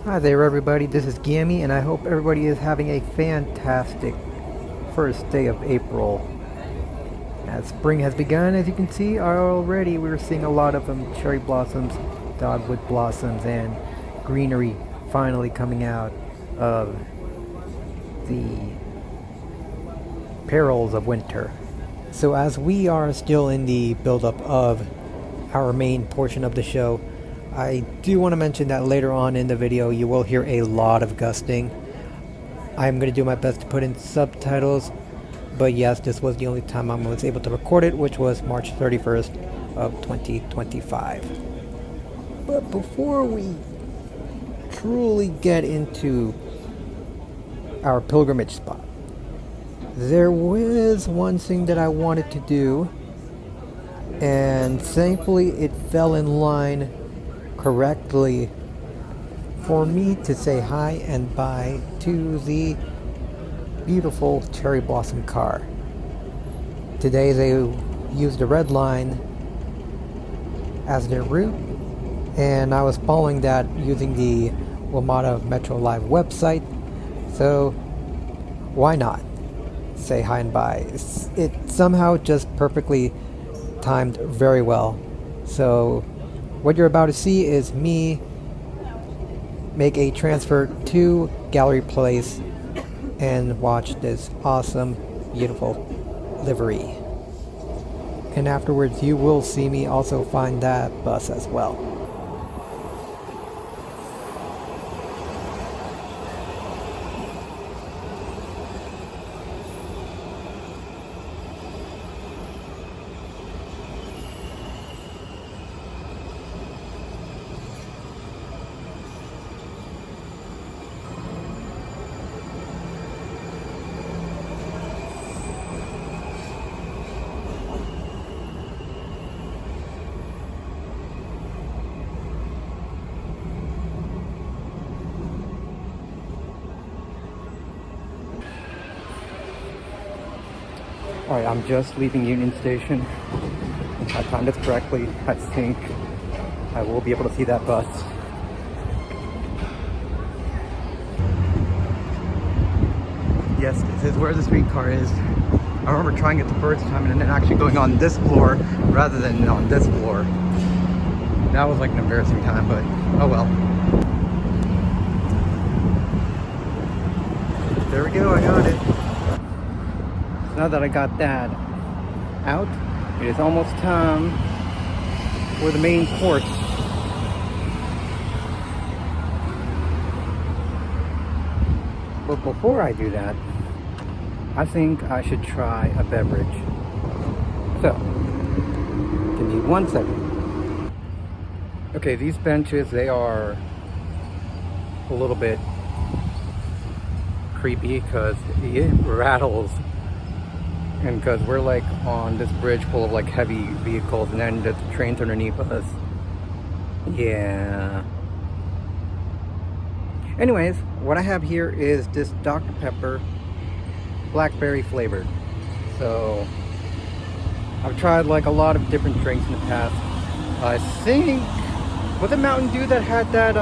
Hi there, everybody. This is Gammy, and I hope everybody is having a fantastic first day of April. As spring has begun, as you can see already, we're seeing a lot of cherry blossoms, dogwood blossoms, and greenery finally coming out of the perils of winter. So, as we are still in the buildup of our main portion of the show, I do want to mention that later on in the video you will hear a lot of gusting. I'm going to do my best to put in subtitles, but yes, this was the only time I was able to record it, which was March 31st of 2025. But before we truly get into our pilgrimage spot, there was one thing that I wanted to do, and thankfully it fell in line correctly for me to say hi and bye to the beautiful cherry blossom car. Today they used the red line as their route, and I was following that using the WMATA Metro Live website, so why not say hi and bye? It somehow just perfectly timed very well. So what you're about to see is me make a transfer to Gallery Place and watch this awesome, beautiful livery. And afterwards you will see me also find that bus as well. Alright, I'm just leaving Union Station. If I timed this correctly, I think I will be able to see that bus. Yes, this is where the streetcar is. I remember trying it the first time and then actually going on this floor rather than on this floor. That was like an embarrassing time, but oh well. There we go, I got it. Now that I got that out, it is almost time for the main course. But before I do that, I think I should try a beverage. So, give me 1 second. Okay, these benches, they are a little bit creepy because it rattles. And because we're like on this bridge full of like heavy vehicles, and then the train's underneath us. Yeah. Anyways, what I have here is this Dr. Pepper blackberry flavored. So I've tried like a lot of different drinks in the past. I think, was it Mountain Dew that had that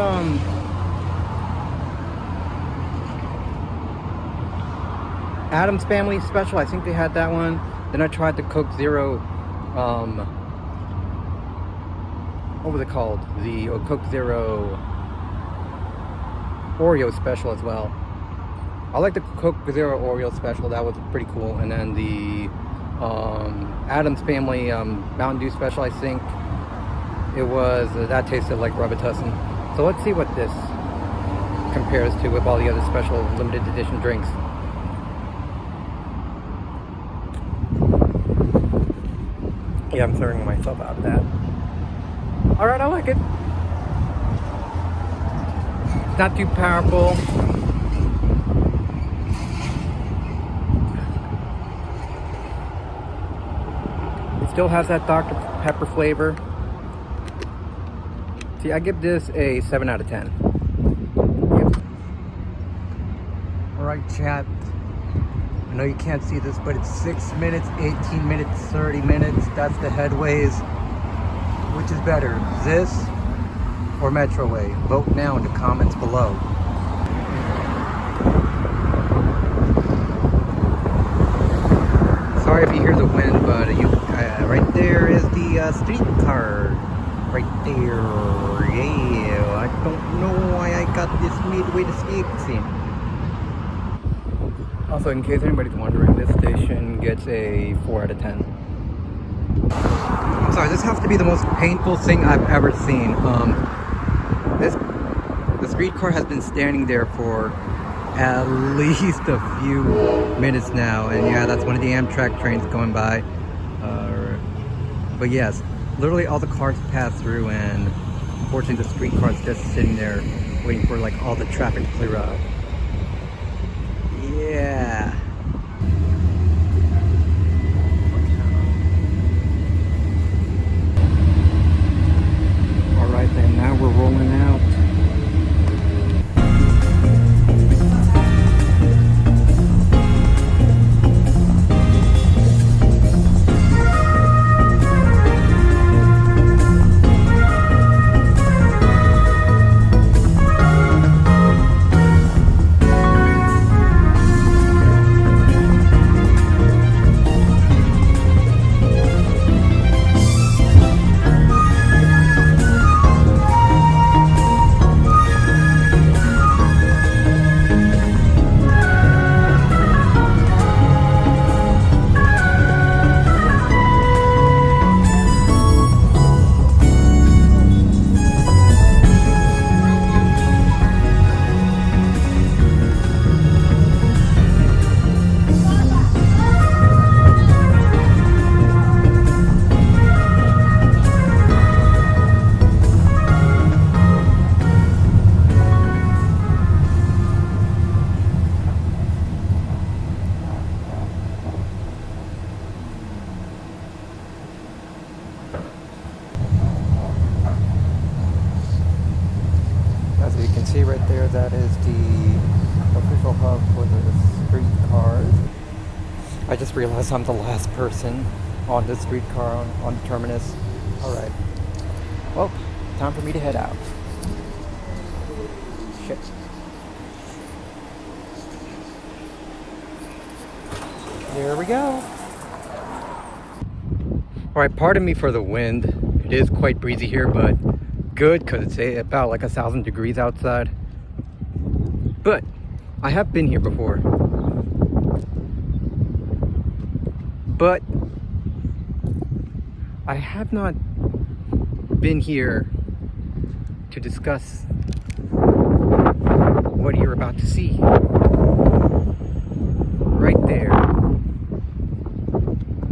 Adam's Family Special? I think they had that one. Then I tried the Coke Zero, what was it called? The Coke Zero Oreo Special as well. I like the Coke Zero Oreo Special, that was pretty cool. And then the Adam's Family Mountain Dew Special, I think it was, that tasted like Robitussin. So let's see what this compares to with all the other special limited edition drinks. Yeah, I'm clearing myself out of that. Alright, I like it. It's not too powerful. It still has that Dr. Pepper flavor. See, I give this a 7 out of 10. Yep. Alright, chat. I know you can't see this, but it's 6 minutes, 18 minutes, 30 minutes. That's the headways. Which is better, this or Metroway? Vote now in the comments below. Sorry if you hear the wind, but right there is the streetcar. Right there. Yeah, I don't know why I got this midway to scene. Also, in case anybody's wondering, this station gets a 4 out of 10. I'm sorry, this has to be the most painful thing I've ever seen. The streetcar has been standing there for at least a few minutes now, and yeah, that's one of the Amtrak trains going by. But yes, literally all the cars pass through, and unfortunately the streetcar is just sitting there waiting for like all the traffic to clear up. Yeah. All right then, now we're rolling out. As you can see right there, that is the official hub for the streetcars. I just realized I'm the last person on the streetcar on the terminus. Alright. Well, time for me to head out. Shit. There we go. Alright, pardon me for the wind. It is quite breezy here, but good because it's about like 1,000 degrees outside. But I have been here before. But I have not been here to discuss what you're about to see. Right there.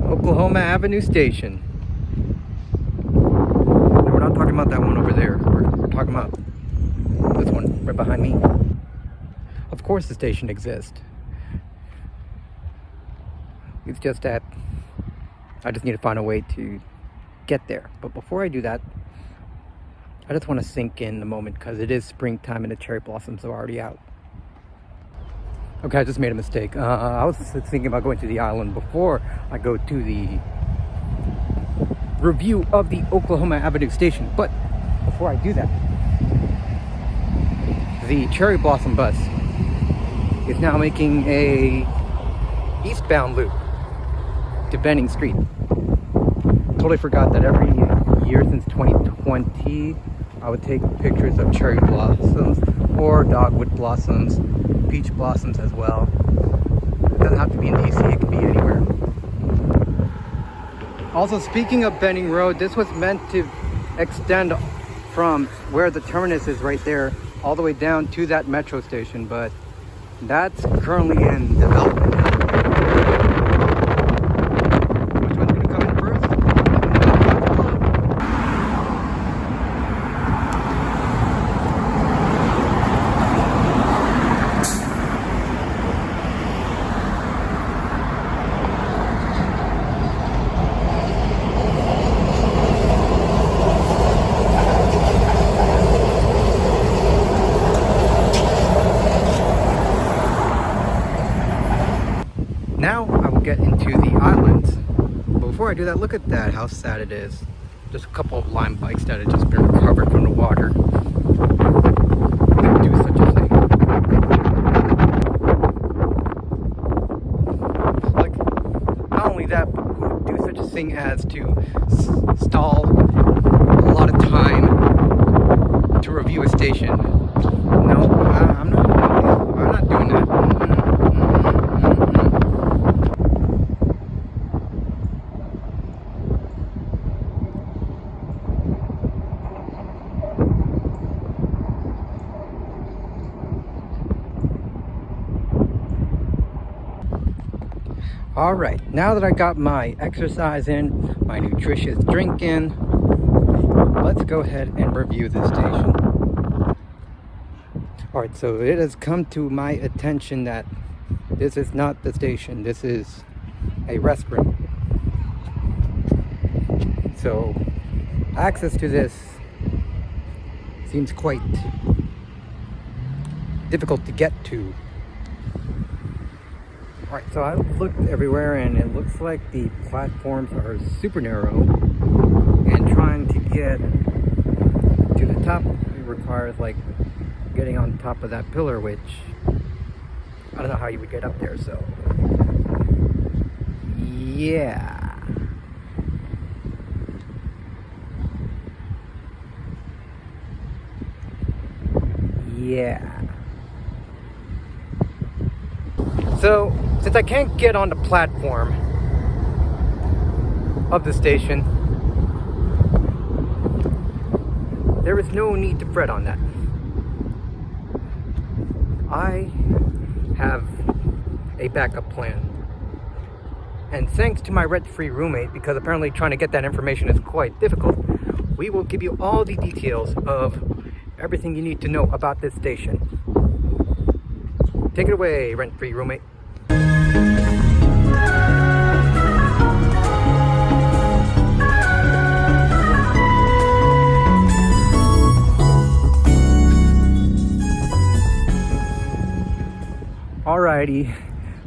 Oklahoma Avenue Station. No, we're not talking about that one over there. We're talking about this one right behind me. Of course the station exists. It's just that I just need to find a way to get there. But before I do that, I just want to sink in the moment because it is springtime and the cherry blossoms are already out. Okay, I just made a mistake. I was thinking about going to the island before I go to the review of the Oklahoma Avenue Station. But before I do that, the cherry blossom bus is now making a eastbound loop to Benning Street. Totally forgot that every year since 2020 I would take pictures of cherry blossoms or dogwood blossoms, peach blossoms as well. It doesn't have to be in DC, it can be anywhere. Also, speaking of Benning Road, this was meant to extend from where the terminus is right there all the way down to that metro station, but that's currently in development. Which one's gonna come in first? Now I will get into the islands. But before I do that, look at that, how sad it is. Just a couple of lime bikes that had just been recovered from the water. They do such a thing. Like, not only that, but who would do such a thing as to stall a lot of time to review a station. No, I'm not doing that. All right, now that I got my exercise in, my nutritious drink in, let's go ahead and review this station. All right, so it has come to my attention that this is not the station. This is a restroom. So access to this seems quite difficult to get to. All right, so I looked everywhere and it looks like the platforms are super narrow, and trying to get to the top requires like getting on top of that pillar, which I don't know how you would get up there. So yeah, so since I can't get on the platform of the station, there is no need to fret on that. I have a backup plan. And thanks to my rent-free roommate, because apparently trying to get that information is quite difficult, we will give you all the details of everything you need to know about this station. Take it away, rent-free roommate. Alrighty,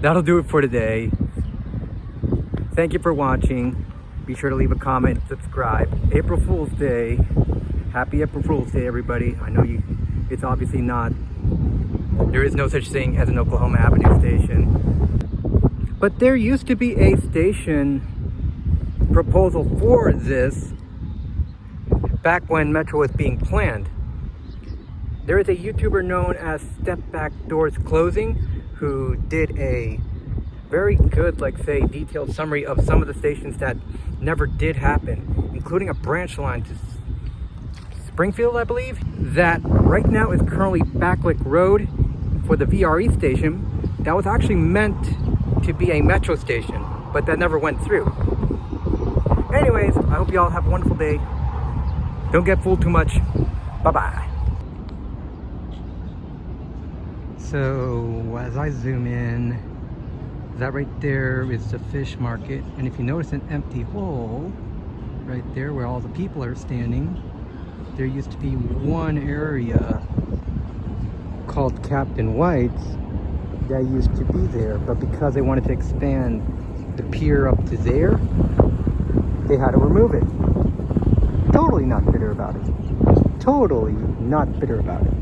that'll do it for today. Thank you for watching. Be sure to leave a comment, subscribe. April Fool's Day. Happy April Fool's Day, everybody. I know it's obviously not. There is no such thing as an Oklahoma Avenue station. But there used to be a station proposal for this back when Metro was being planned. There is a YouTuber known as Step Back Doors Closing who did a very good, like say, detailed summary of some of the stations that never did happen, including a branch line to Springfield, I believe, that right now is currently Backlick Road for the VRE station. That was actually meant to be a Metro station, but that never went through. Anyways, I hope you all have a wonderful day. Don't get fooled too much. Bye-bye. So as I zoom in, that right there is the fish market, and if you notice an empty hole right there where all the people are standing, there used to be one area called Captain White's that used to be there, but because they wanted to expand the pier up to there, they had to remove it. Totally not bitter about it. Totally not bitter about it.